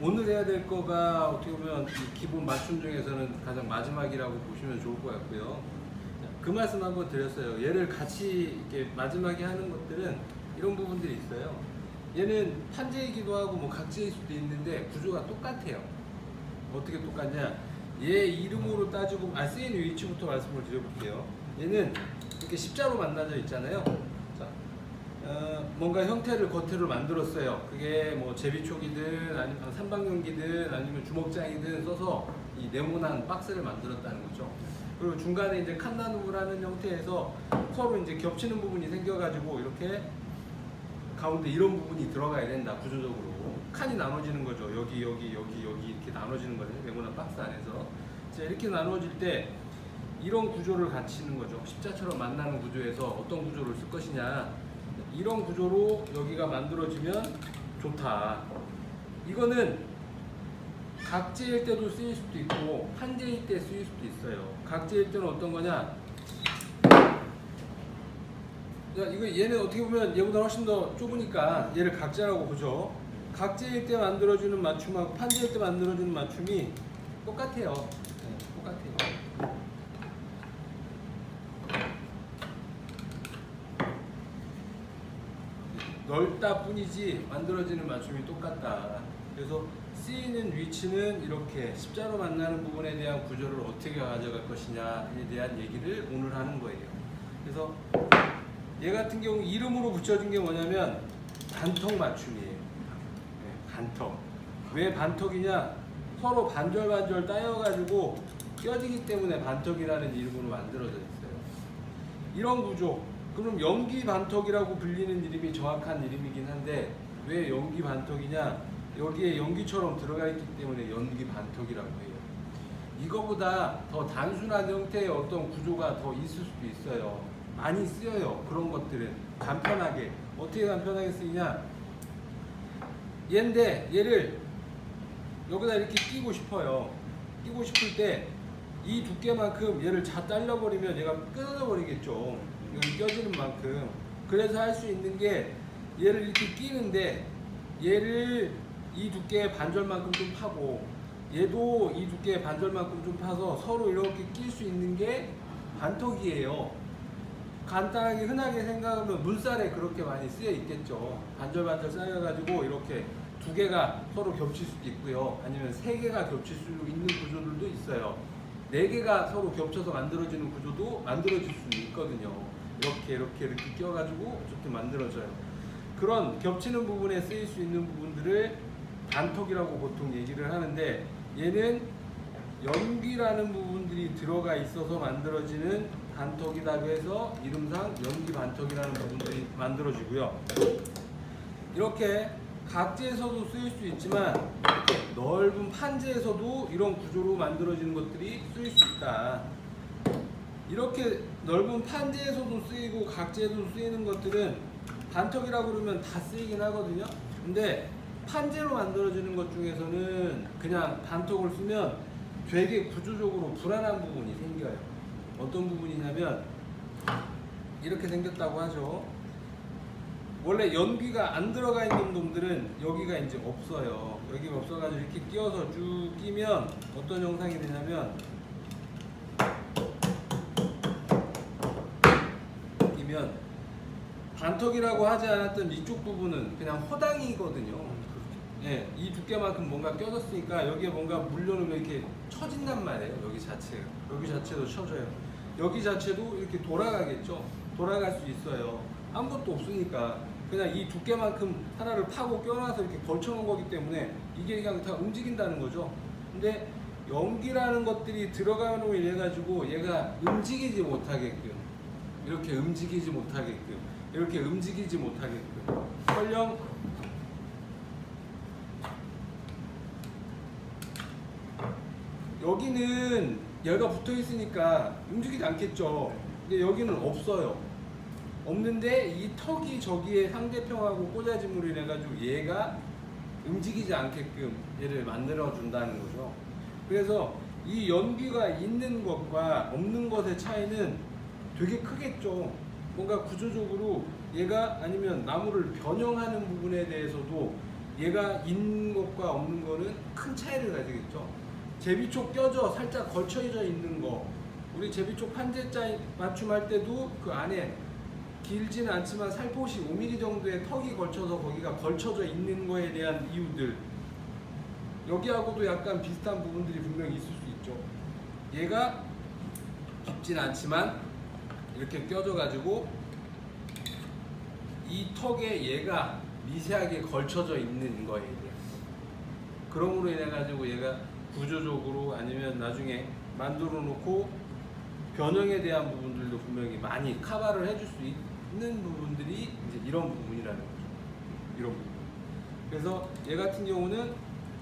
오늘 해야 될 거가 어떻게 보면 이 기본 맞춤 중에서는 가장 마지막이라고 보시면 좋을 것 같고요. 그 말씀 한번 드렸어요. 얘를 같이 이렇게 마지막에 하는 것들은 이런 부분들이 있어요. 얘는 판재이기도 하고 뭐 각재일 수도 있는데 구조가 똑같아요. 어떻게 똑같냐? 얘 이름으로 따지고 쓰이는 위치부터 말씀을 드려볼게요. 얘는 이렇게 십자로 만나져 있잖아요. 자, 뭔가 형태를 겉으로 만들었어요. 그게 뭐 제비촉이든 아니면 삼방용기든 아니면 주먹장이든 써서 이 네모난 박스를 만들었다는 거죠. 그리고 중간에 이제 칸나누를 하는 형태에서 서로 이제 겹치는 부분이 생겨가지고 이렇게 가운데 이런 부분이 들어가야 된다. 구조적으로 칸이 나눠지는 거죠. 여기 이렇게 나눠지는 거예요. 네모난 박스 안에서. 자, 이렇게 나눠질 때 이런 구조를 갖추는 거죠. 십자처럼 만나는 구조에서 어떤 구조를 쓸 것이냐, 이런 구조로 여기가 만들어지면 좋다. 이거는 각재일 때도 쓰일 수도 있고 판재일 때 쓰일 수도 있어요. 각재일 때는 어떤 거냐, 이거 얘는 어떻게 보면 얘보다 훨씬 더 좁으니까 얘를 각재라고 보죠. 각재일 때 만들어주는 맞춤하고 판재일 때 만들어주는 맞춤이 똑같아요. 네, 똑같아요. 넓다 뿐이지 만들어지는 맞춤이 똑같다. 그래서 쓰이는 위치는 이렇게 십자로 만나는 부분에 대한 구조를 어떻게 가져갈 것이냐에 대한 얘기를 오늘 하는 거예요. 그래서 얘 같은 경우 이름으로 붙여준 게 뭐냐면 반턱 맞춤이에요. 네, 반턱. 왜 반턱이냐? 서로 반절반절 따여가지고 껴지기 때문에 반턱이라는 이름으로 만들어져 있어요. 이런 구조. 그럼 연기 반턱이라고 불리는 이름이 정확한 이름이긴 한데 왜 연기 반턱이냐? 여기에 연기처럼 들어가 있기 때문에 연기 반턱이라고 해요. 이거보다 더 단순한 형태의 어떤 구조가 더 있을 수도 있어요. 많이 쓰여요. 그런 것들은 간편하게. 어떻게 간편하게 쓰이냐? 얘인데 얘를 여기다 이렇게 끼고 싶어요. 끼고 싶을 때 이 두께만큼 얘를 다 잘라버리면 얘가 끊어져 버리겠죠. 여기 껴지는 만큼. 그래서 할 수 있는 게 얘를 이렇게 끼는데 얘를 이 두께의 반절만큼 좀 파고 얘도 이 두께의 반절만큼 좀 파서 서로 이렇게 낄 수 있는 게 반턱이에요. 간단하게 흔하게 생각하면 물살에 그렇게 많이 쓰여 있겠죠. 반절 쌓여가지고 이렇게 두 개가 서로 겹칠 수도 있고요. 아니면 세 개가 겹칠 수 있는 구조들도 있어요. 네 개가 서로 겹쳐서 만들어지는 구조도 만들어질 수 있거든요. 이렇게 끼워가지고 이렇게 만들어져요. 그런 겹치는 부분에 쓰일 수 있는 부분들을 반턱이라고 보통 얘기를 하는데 얘는 연기라는 부분들이 들어가 있어서 만들어지는 반턱이라고 해서 이름상 연기 반턱이라는 부분들이 만들어지고요. 이렇게 각재에서도 쓰일 수 있지만 이렇게 넓은 판재에서도 이런 구조로 만들어지는 것들이 쓰일 수 있다. 이렇게 넓은 판재에서도 쓰이고 각재에도 쓰이는 것들은 반턱이라고 그러면 다 쓰이긴 하거든요. 근데 판재로 만들어지는 것 중에서는 그냥 반턱을 쓰면 되게 구조적으로 불안한 부분이 생겨요. 어떤 부분이냐면 이렇게 생겼다고 하죠. 원래 연기가 안 들어가 있는 놈들은 여기가 이제 없어요. 여기가 없어가지고 이렇게 끼워서 쭉 끼면 어떤 형상이 되냐면 끼면 반턱이라고 하지 않았던 이쪽 부분은 그냥 허당이거든요. 예, 이 두께만큼 뭔가 껴졌으니까 여기에 뭔가 물려놓으면 이렇게 처진단 말이에요. 여기 자체도 처져요. 여기 자체도 이렇게 돌아가겠죠. 돌아갈 수 있어요. 아무것도 없으니까 그냥 이 두께만큼 하나를 파고 껴놔서 이렇게 걸쳐놓은 거기 때문에 이게 그냥 다 움직인다는 거죠. 근데 연기라는 것들이 들어가는 걸 인해 가지고 얘가 움직이지 못하게끔 이렇게 움직이지 못하게끔 설령 여기는 얘가 붙어 있으니까 움직이지 않겠죠. 근데 여기는 없어요. 없는데 이 턱이 저기에 상대평하고 꽂아짐으로 인해 가지고 얘가 움직이지 않게끔 얘를 만들어 준다는 거죠. 그래서 이 연기가 있는 것과 없는 것의 차이는 되게 크겠죠. 뭔가 구조적으로 얘가 아니면 나무를 변형하는 부분에 대해서도 얘가 있는 것과 없는 거는 큰 차이를 가지겠죠. 제비촉 껴져 살짝 걸쳐져 있는 거, 우리 제비촉 판재자 맞춤할 때도 그 안에 길지는 않지만 살포시 5mm 정도의 턱이 걸쳐서 거기가 걸쳐져 있는 거에 대한 이유들, 여기하고도 약간 비슷한 부분들이 분명히 있을 수 있죠. 얘가 깊진 않지만 이렇게 껴져 가지고 이 턱에 얘가 미세하게 걸쳐져 있는 거예요. 그럼으로 인해 가지고 얘가 구조적으로 아니면 나중에 만들어 놓고 변형에 대한 부분들도 분명히 많이 커버를 해줄 수 있는 부분들이 이제 이런 부분이라는 거죠. 이런 부분. 그래서 얘 같은 경우는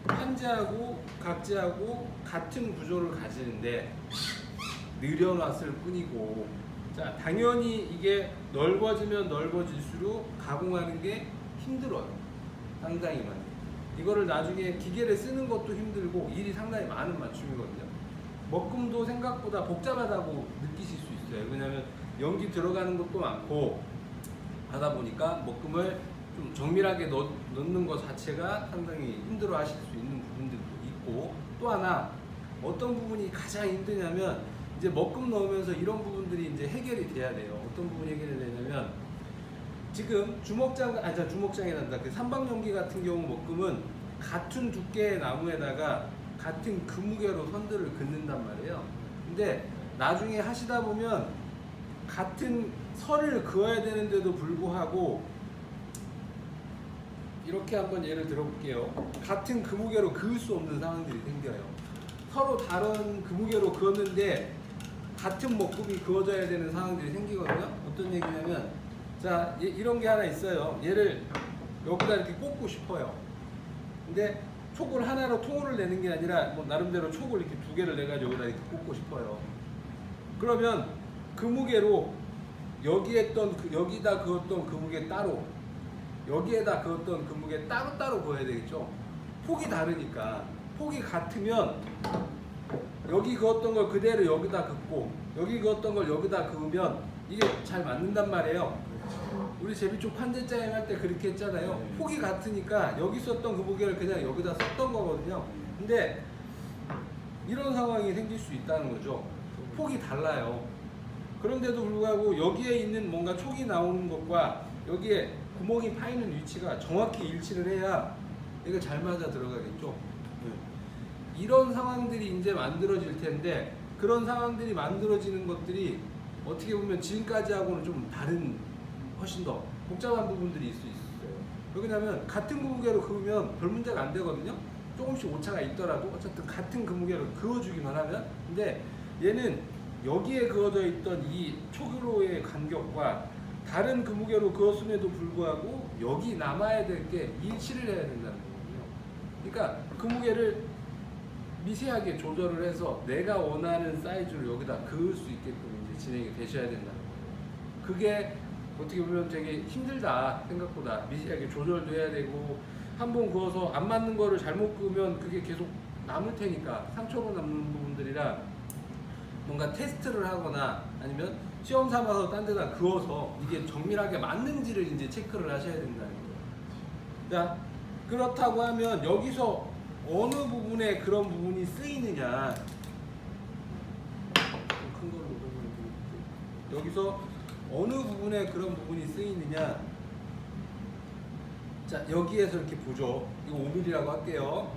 판재하고 각재하고 같은 구조를 가지는데 늘여놨을 뿐이고, 자, 당연히 이게 넓어지면 넓어질수록 가공하는 게 힘들어요. 상당히 많이. 이거를 나중에 기계를 쓰는 것도 힘들고 일이 상당히 많은 맞춤이거든요. 먹금도 생각보다 복잡하다고 느끼실 수 있어요. 왜냐하면 연기 들어가는 것도 많고 하다 보니까 먹금을 좀 정밀하게 넣는 것 자체가 상당히 힘들어 하실 수 있는 부분들도 있고, 또 하나 어떤 부분이 가장 힘드냐면 이제 먹금 넣으면서 이런 부분들이 이제 해결이 돼야 돼요. 어떤 부분이 해결이 되냐면 지금 주먹장이란다. 그 삼방연기 같은 경우 먹금은 같은 두께의 나무에다가 같은 그 무게로 선들을 긋는단 말이에요. 근데 나중에 하시다 보면 같은 선을 그어야 되는데도 불구하고 이렇게 한번 예를 들어볼게요. 같은 그 무게로 그을 수 없는 상황들이 생겨요. 서로 다른 그 무게로 그었는데 같은 먹금이 그어져야 되는 상황들이 생기거든요. 어떤 얘기냐면, 자, 이런 게 하나 있어요. 얘를 여기다 이렇게 꽂고 싶어요. 근데 촉을 하나로 통으로 내는 게 아니라 뭐 나름대로 촉을 이렇게 두 개를 내가지고 여기다 이렇게 꽂고 싶어요. 그러면 그 무게로 여기다 그었던 그 무게 따로, 여기에다 그었던 그 무게 따로따로 그어야 되겠죠. 폭이 다르니까. 폭이 같으면 여기 그었던 걸 그대로 여기다 긋고 여기 그었던 걸 여기다 그으면 이게 잘 맞는단 말이에요. 우리 제비촉 판재짜임 할 때 그렇게 했잖아요. 폭이 같으니까 여기 썼던 그 무게를 그냥 여기다 썼던 거거든요. 근데 이런 상황이 생길 수 있다는 거죠. 폭이 달라요. 그런데도 불구하고 여기에 있는 뭔가 촉이 나오는 것과 여기에 구멍이 파이는 위치가 정확히 일치를 해야 이거 잘 맞아 들어가겠죠. 이런 상황들이 이제 만들어질 텐데, 그런 상황들이 만들어지는 것들이 어떻게 보면 지금까지하고는 좀 다른, 훨씬 더 복잡한 부분들이 있을 수 있어요. 왜냐하면 같은 그 무게로 그으면 별 문제가 안 되거든요. 조금씩 오차가 있더라도 어쨌든 같은 그 무게로 그어주기만 하면. 근데 얘는 여기에 그어져 있던 이 촉으로의 간격과 다른 그 무게로 그었음에도 불구하고 여기 남아야 될 게 일치를 해야 된다는 거거든요. 그러니까 그 무게를 미세하게 조절을 해서 내가 원하는 사이즈로 여기다 그을 수 있게끔 이제 진행이 되셔야 된다는 거예요. 그게 어떻게 보면 되게 힘들다. 생각보다 미세하게 조절도 해야 되고, 한번 그어서 안 맞는 거를 잘못 그으면 그게 계속 남을 테니까 상처로 남는 부분들이라 뭔가 테스트를 하거나 아니면 시험 삼아서 딴 데다 그어서 이게 정밀하게 맞는지를 이제 체크를 하셔야 된다는 거예요. 자, 그렇다고 하면 여기서 어느 부분에 그런 부분이 쓰이느냐, 큰 거로 여기서 어느 부분에 그런 부분이 쓰이느냐. 자, 여기에서 이렇게 보죠. 이거 5mm라고 할게요.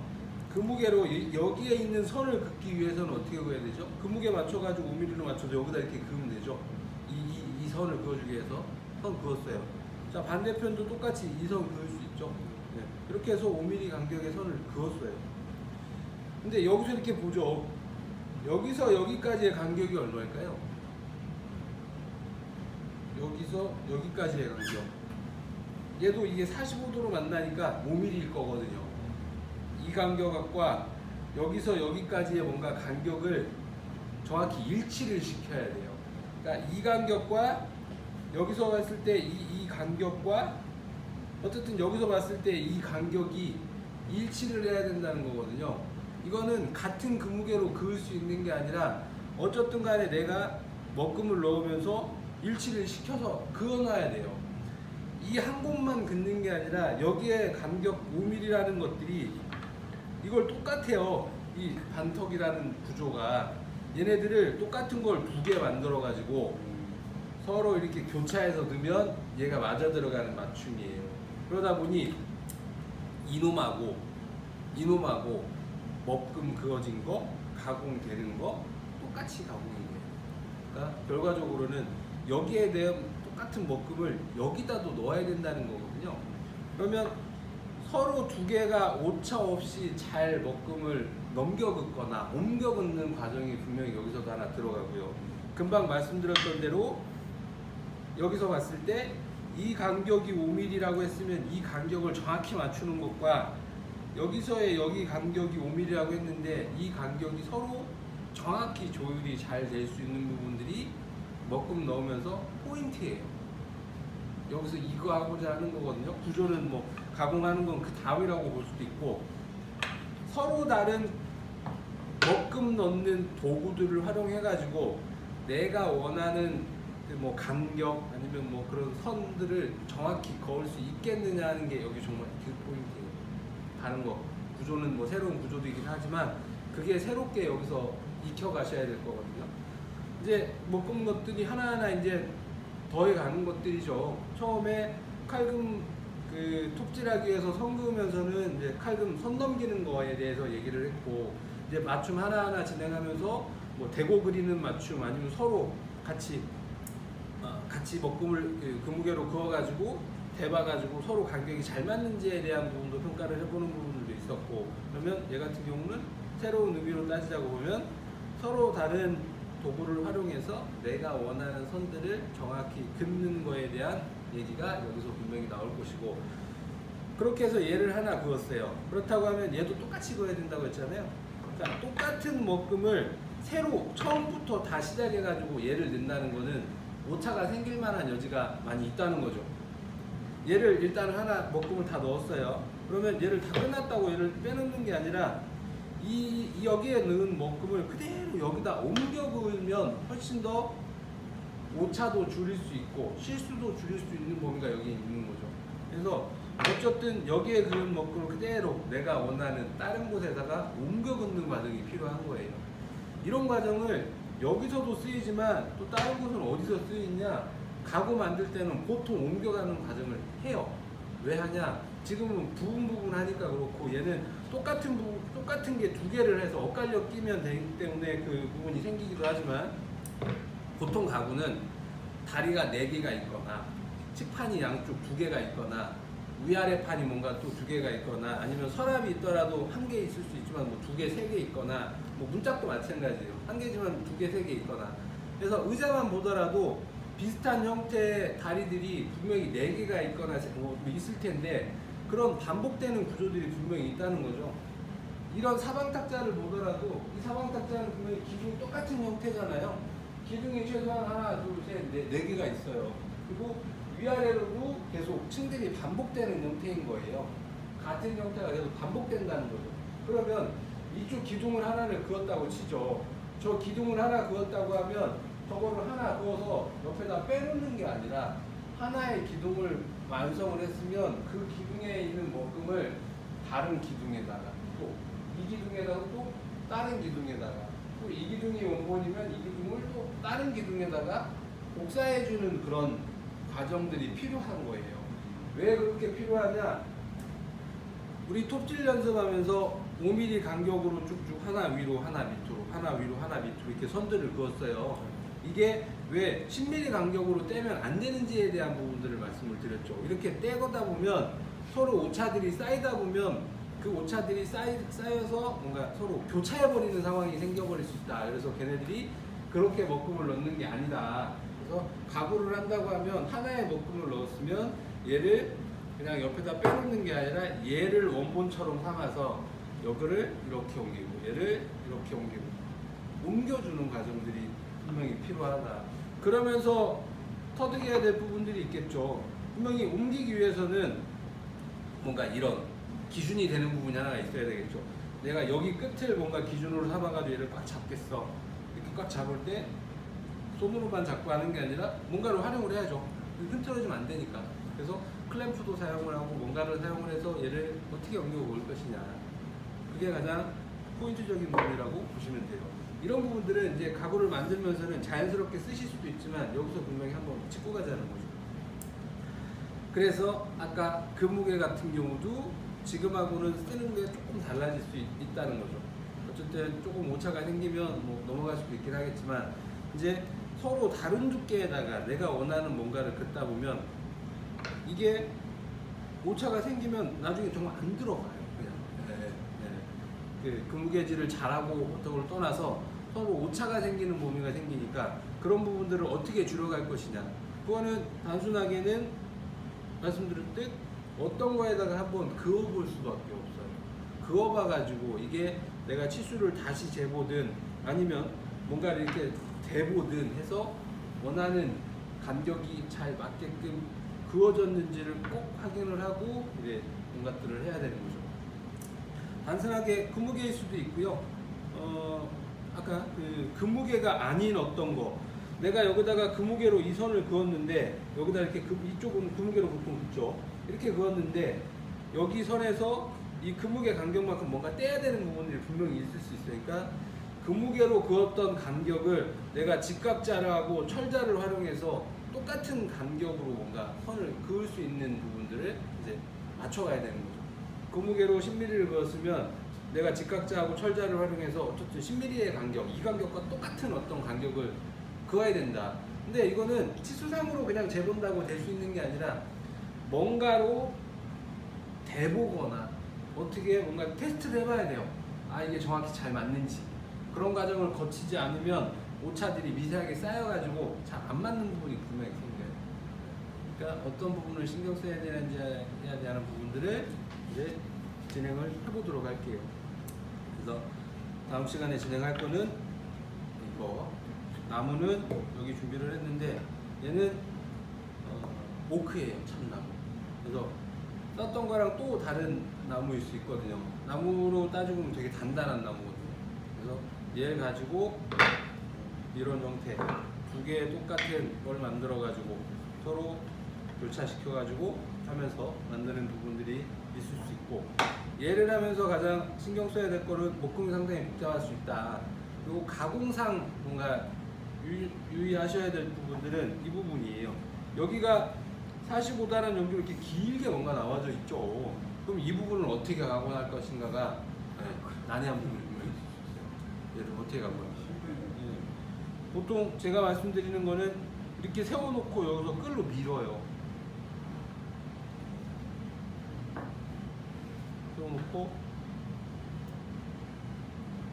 그 무게로 여기에 있는 선을 긋기 위해서는 어떻게 그어야 되죠? 그 무게 맞춰가지고 5mm로 맞춰서 여기다 이렇게 그으면 되죠. 이 선을 그어주기 위해서 선 그었어요. 자, 반대편도 똑같이 이 선 그을 수 있죠. 네. 이렇게 해서 5mm 간격의 선을 그었어요. 근데 여기서 이렇게 보죠. 여기서 여기까지의 간격이 얼마일까요? 여기서 여기까지의 간격. 얘도 이게 45도로 만나니까 5mm일 거거든요. 이 간격과 여기서 여기까지의 뭔가 간격을 정확히 일치를 시켜야 돼요. 그러니까 이 간격과 여기서 봤을 때 이 간격과 어쨌든 여기서 봤을 때 이 간격이 일치를 해야 된다는 거거든요. 이거는 같은 그 무게로 그을 수 있는 게 아니라 어쨌든 간에 내가 먹금을 넣으면서 일치를 시켜서 그어놔야 돼요. 이 한 곳만 긋는 게 아니라 여기에 간격 5mm라는 것들이 이걸 똑같아요. 이 반턱이라는 구조가 얘네들을 똑같은 걸 두 개 만들어 가지고 서로 이렇게 교차해서 넣으면 얘가 맞아 들어가는 맞춤이에요. 그러다 보니 이놈하고 먹금 그어진 거 가공되는 거 똑같이 가공이 돼요. 그러니까 결과적으로는 여기에 대한 똑같은 먹금을 여기다도 넣어야 된다는 거거든요. 그러면 서로 두 개가 오차 없이 잘 먹금을 넘겨 긋거나 옮겨 긋는 과정이 분명히 여기서도 하나 들어가고요. 금방 말씀드렸던 대로 여기서 봤을 때 이 간격이 5mm라고 했으면 이 간격을 정확히 맞추는 것과 여기서의 여기 간격이 5mm라고 했는데 이 간격이 서로 정확히 조율이 잘 될 수 있는 부분들이 먹금 넣으면서 포인트예요. 여기서 이거 하고자 하는 거거든요. 구조는 뭐 가공하는 건 그 다음이라고 볼 수도 있고 서로 다른 먹금 넣는 도구들을 활용해 가지고 내가 원하는 그 뭐 간격 아니면 뭐 그런 선들을 정확히 그을 수 있겠느냐 하는 게 여기 정말 그 포인트예요. 다른 거 구조는 뭐 새로운 구조도 있긴 하지만 그게 새롭게 여기서 익혀 가셔야 될 거거든요. 이제 먹금 것들이 하나하나 이제 더해 가는 것들이죠. 처음에 칼금 그 톱질하기 위해서 선 그으면서는 이제 칼금 선 넘기는 거에 대해서 얘기를 했고 이제 맞춤 하나하나 진행하면서 뭐 대고 그리는 맞춤 아니면 서로 같이 먹금을 그 무게로 그어가지고 대봐가지고 서로 간격이 잘 맞는지에 대한 부분도 평가를 해보는 부분들도 있었고 그러면 얘 같은 경우는 새로운 의미로 따지자고 보면 서로 다른 도구를 활용해서 내가 원하는 선들을 정확히 긋는 거에 대한 얘기가 여기서 분명히 나올 것이고 그렇게 해서 얘를 하나 그었어요. 그렇다고 하면 얘도 똑같이 그어야 된다고 했잖아요. 자, 똑같은 먹금을 새로 처음부터 다 시작해가지고 얘를 넣는다는 거는 오차가 생길 만한 여지가 많이 있다는 거죠. 얘를 일단 하나 먹금을 다 넣었어요. 그러면 얘를 다 끝났다고 얘를 빼놓는 게 아니라 여기에 넣은 먹금을 그대로 여기다 옮겨 그으면 훨씬 더 오차도 줄일 수 있고 실수도 줄일 수 있는 범위가 여기 있는 거죠. 그래서 어쨌든 여기에 그은 먹금을 그대로 내가 원하는 다른 곳에다가 옮겨 긋는 과정이 필요한 거예요. 이런 과정을 여기서도 쓰이지만 또 다른 곳은 어디서 쓰이냐 가구 만들 때는 보통 옮겨가는 과정을 해요. 왜 하냐? 지금은 부분 하니까 그렇고 얘는 똑같은 게 두 개를 해서 엇갈려 끼면 되기 때문에 그 부분이 생기기도 하지만 보통 가구는 다리가 4개가 있거나 칙판이 양쪽 2개가 있거나 위아래 판이 뭔가 또 2개가 있거나 아니면 서랍이 있더라도 1개 있을 수 있지만 뭐 2개, 3개 있거나 뭐 문짝도 마찬가지예요. 1개지만 2개, 3개 있거나 그래서 의자만 보더라도 비슷한 형태의 다리들이 분명히 4개가 있거나 뭐 있을 텐데 그런 반복되는 구조들이 분명히 있다는 거죠. 이런 사방탁자를 보더라도 이 사방탁자는 분명히 기둥이 똑같은 형태잖아요. 기둥이 최소한 하나, 둘, 셋, 네 개가 있어요. 그리고 위아래로도 계속 층들이 반복되는 형태인 거예요. 같은 형태가 계속 반복된다는 거죠. 그러면 이쪽 기둥을 하나를 그었다고 치죠. 저 기둥을 하나 그었다고 하면 저거를 하나 그어서 옆에다 빼놓는 게 아니라 하나의 기둥을 완성을 했으면 그 기둥에 있는 먹금을 다른 기둥에다가 또 이 기둥에다가 또 다른 기둥에다가 또 이 기둥이 원본이면 이 기둥을 또 다른 기둥에다가 복사해주는 그런 과정들이 필요한 거예요. 왜 그렇게 필요하냐? 우리 톱질 연습하면서 5mm 간격으로 쭉쭉 하나 위로 하나 밑으로 하나 위로 하나 밑으로 이렇게 선들을 그었어요. 이게 왜 10mm 간격으로 떼면 안 되는지에 대한 부분들을 말씀을 드렸죠. 이렇게 떼거다 보면 서로 오차들이 쌓이다 보면 그 오차들이 쌓여서 뭔가 서로 교차해버리는 상황이 생겨버릴 수 있다. 그래서 걔네들이 그렇게 먹금을 넣는 게 아니다. 그래서 가구를 한다고 하면 하나의 먹금을 넣었으면 얘를 그냥 옆에다 빼놓는 게 아니라 얘를 원본처럼 삼아서 여기를 이렇게 옮기고 얘를 이렇게 옮기고 옮겨주는 과정들이 분명히 필요하다. 그러면서 터득해야 될 부분들이 있겠죠. 분명히 옮기기 위해서는 뭔가 이런 기준이 되는 부분이 하나 있어야 되겠죠. 내가 여기 끝을 뭔가 기준으로 삼아가지고 얘를 꽉 잡겠어. 이렇게 꽉 잡을 때 손으로만 잡고 하는 게 아니라 뭔가를 활용을 해야죠. 흐트러지면 안 되니까. 그래서 클램프도 사용을 하고 뭔가를 사용을 해서 얘를 어떻게 옮겨 올 것이냐. 그게 가장 포인트적인 부분이라고 보시면 돼요. 이런 부분들은 이제 가구를 만들면서는 자연스럽게 쓰실 수도 있지만 여기서 분명히 한번 짚고 가자는 거죠. 그래서 아까 그 무게 같은 경우도 지금하고는 쓰는 게 조금 달라질 수 있다는 거죠. 어쨌든 조금 오차가 생기면 뭐 넘어갈 수도 있긴 하겠지만 이제 서로 다른 두께에다가 내가 원하는 뭔가를 긋다 보면 이게 오차가 생기면 나중에 정말 안 들어가요. 그냥 그 무게질을 잘하고 어떤 걸 떠나서 서로 오차가 생기는 범위가 생기니까 그런 부분들을 어떻게 줄여갈 것이냐. 그거는 단순하게는 말씀드렸듯 어떤 거에다가 한번 그어볼 수밖에 없어요. 그어봐가지고 이게 내가 치수를 다시 재보든 아니면 뭔가 이렇게 대보든 해서 원하는 간격이 잘 맞게끔 그어졌는지를 꼭 확인을 하고 이제 뭔가들을 해야 되는 거죠. 단순하게 근무계일 수도 있고요. 아까 그 근무계가 아닌 어떤 거 내가 여기다가 근무계로 이 선을 그었는데 여기다 이렇게 이쪽은 근무계로 보통 긋죠. 이렇게 그었는데 여기 선에서 이 근무계 간격만큼 뭔가 떼야 되는 부분들이 분명히 있을 수 있으니까 근무계로 그었던 간격을 내가 직각자르하고 철자를 활용해서 똑같은 간격으로 뭔가 선을 그을 수 있는 부분들을 이제 맞춰가야 되는 거죠. 근무계로 10mm를 그었으면 내가 직각자하고 철자를 활용해서 어쨌든 10mm의 간격, 이 간격과 똑같은 어떤 간격을 그어야 된다. 근데 이거는 치수상으로 그냥 재본다고 될 수 있는 게 아니라 뭔가로 대보거나 어떻게 뭔가 테스트를 해봐야 돼요. 아 이게 정확히 잘 맞는지. 그런 과정을 거치지 않으면 오차들이 미세하게 쌓여가지고 잘 안 맞는 부분이 분명히 생겨요. 그러니까 어떤 부분을 신경 써야 되는지 해야 되는 부분들을 이제 진행을 해보도록 할게요. 그래서 다음 시간에 진행할 거는 이거 나무는 여기 준비를 했는데 얘는 오크예요. 참나무. 그래서 썼던 거랑 또 다른 나무일 수 있거든요. 나무로 따지고 보면 되게 단단한 나무거든요. 그래서 얘 가지고 이런 형태 두 개의 똑같은 걸 만들어 가지고 서로 교차시켜 가지고 하면서 만드는 부분들이 있을 수 있고, 얘를 하면서 가장 신경 써야 될 거는 목공이 상당히 복잡할 수 있다. 그리고 가공상 뭔가 유의하셔야 될 부분들은 이 부분이에요. 여기가 45단한 연기로 이렇게 길게 뭔가 나와져 있죠. 그럼 이 부분을 어떻게 가공할 것인가가 난해한 부분이 분명히 있을 수 있어요. 얘를 어떻게 가공할까? 보통 제가 말씀드리는 거는 이렇게 세워놓고 여기서 끌로 밀어요. 세워놓고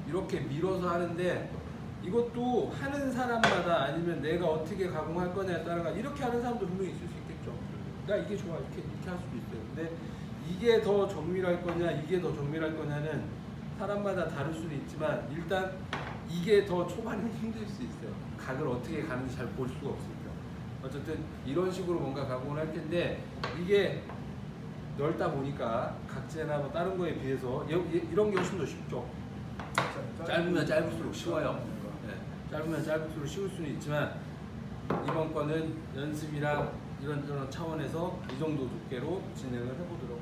이렇게 밀어서 하는데, 이것도 하는 사람마다 아니면 내가 어떻게 가공할 거냐에 따라가 이렇게 하는 사람도 분명히 있을 수 있겠죠. 나 이게 좋아 이렇게 할 수도 있어요. 근데 이게 더 정밀할 거냐 이게 더 정밀할 거냐는 사람마다 다를 수는 있지만 일단 이게 더 초반에 힘들 수 있어요. 각을 어떻게 가는지 잘 볼 수가 없으니까. 어쨌든 이런 식으로 뭔가 가공을 할 텐데 이게 넓다 보니까 각재나 뭐 다른 거에 비해서 이런 게 훨씬 더 쉽죠. 짧으면 짧을수록 쉬워요. 네. 짧으면 짧을수록 쉬울 수는 있지만 이번 거는 연습이랑 이런 차원에서 이 정도 두께로 진행을 해보도록